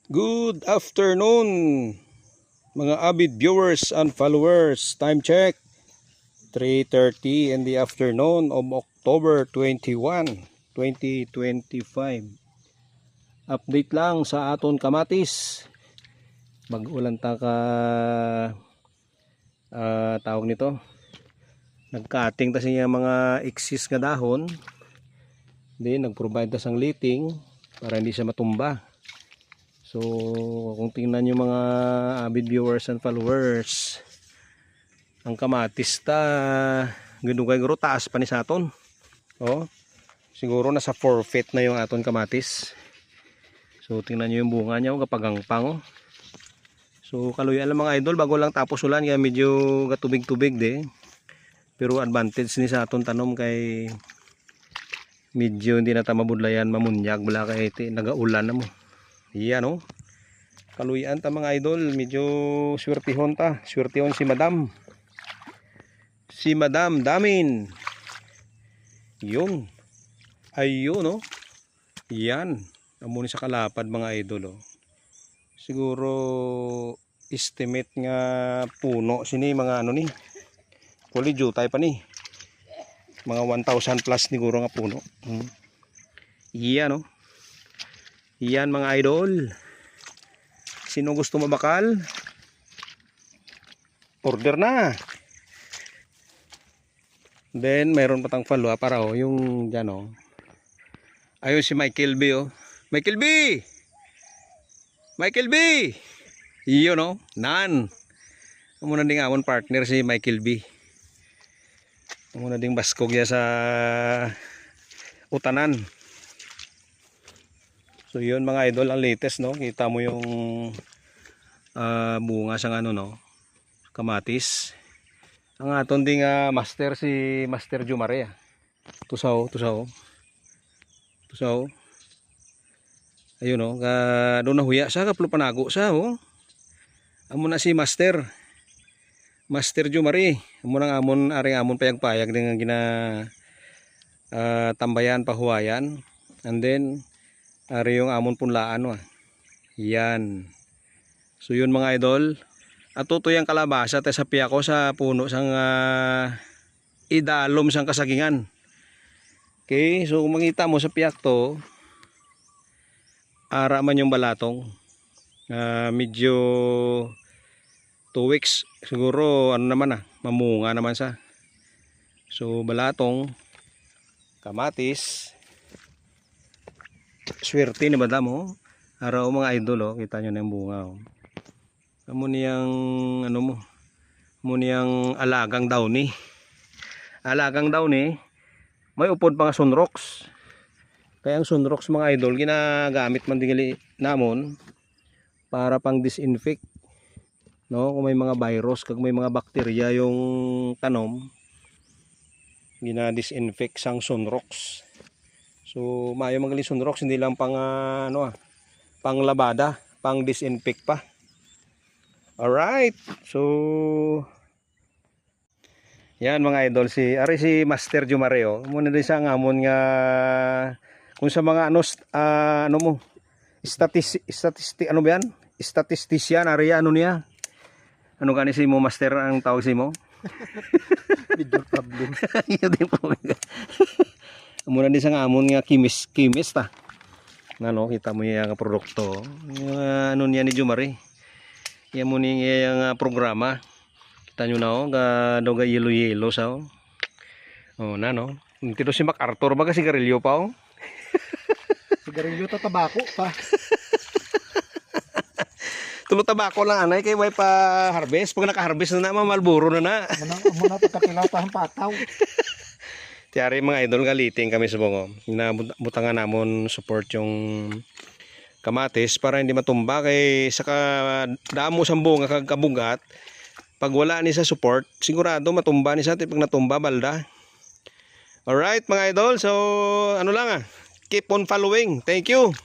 Good afternoon, mga avid viewers and followers. Time check, 3:30 in the afternoon of October 21, 2025. Update lang sa aton kamatis. Mag-ulan ta ka tawag nito. Nagkating ta siya mga excess nga dahon. Then nag-provide ta sang liting para hindi siya matumba. So, kung tingnan nyo mga avid viewers and followers, ang kamatis ta, ganun kayo taas pa ni sa aton. Oh, siguro nasa 4 feet na yung aton kamatis. So, tingnan nyo yung bunga niya, kapagangpang. So, kaluyan lang mga idol, bago lang tapos ulan, kaya medyo katubig-tubig de. Pero advantage ni sa aton tanom kay medyo hindi na ta mabudlayan, mamunyag, wala kay nagaulan na mo. Yan o, kaluyan ta mga idol, medyo swertihon ta, swertihon si madam Damin. Yun, ayun o, yan, amuni sa kalapad mga idol o. Siguro estimate nga puno sini mga ano ni, kuli jutay pa ni, mga 1,000 plus siguro nga puno. Yan o. Yan mga idol. Sino gusto mabakal? Order na. Then mayroon pa tang follow para yung dyan ayun si Michael B Michael B. Iyon nan. Muna ding amon partner si Michael B. Muna ding baskog ya sa utanan. So yun mga idol, ang latest kita mo yung bunga sang kamatis. Ang aton ding master si Master Jumare. Tusaw. Ayun doon nahuya sa kaplo panago sa amo na si Master Jumare. Amo nang amon payag-payag dengan gina tambayan pahuwayan. And then ari yung amon punlaan yan. So yun mga idol, atuto yung kalabasa tayo sa piyako sa puno sang idalom sang kasagingan. Okay, so kung makita mo sa piyak to, ara man yung balatong, medyo 2 weeks siguro mamunga naman sa. So balatong kamatis, swerte ni madam araw mga idol kita nyo na yung bunga amo niyang niyang alagang downy may upod pa nga sunrocks. Kaya ang sunrocks mga idol ginagamit man dingali namon para pang disinfect kung may mga virus kag may mga bakterya yung tanom, gina-disinfect sang sunrocks. So maayo magaling sunrocks, hindi lang pang pang labada, pang disinfect pa. Alright, so yan mga idol, si Master Jumare muna din sa ngamon nga kung sa mga statistician ari niya gani si mo master ang tawag si mo video problem. Muna din sa ngamon nga kimis ta kita mo yung produkto niya ni Jumare. Yan mo niya yung programa. Kita nyo na ga yellow sa tito si MacArthur baga sigarilyo pa sigarilyo ta tabako pa. Tulo tabako lang anay kay way pa harvest. Pag naka-harvest na Marlboro na. Muna pagkakilatahan pataw. Tiyari mga idol, galiting kami sa bungo. Butangan namon support yung kamatis para hindi matumba kay saka damo sang bunga kag kabugat. Pag wala ni sa support, sigurado matumba ni sa pag natumba balda. Alright mga idol, so keep on following. Thank you.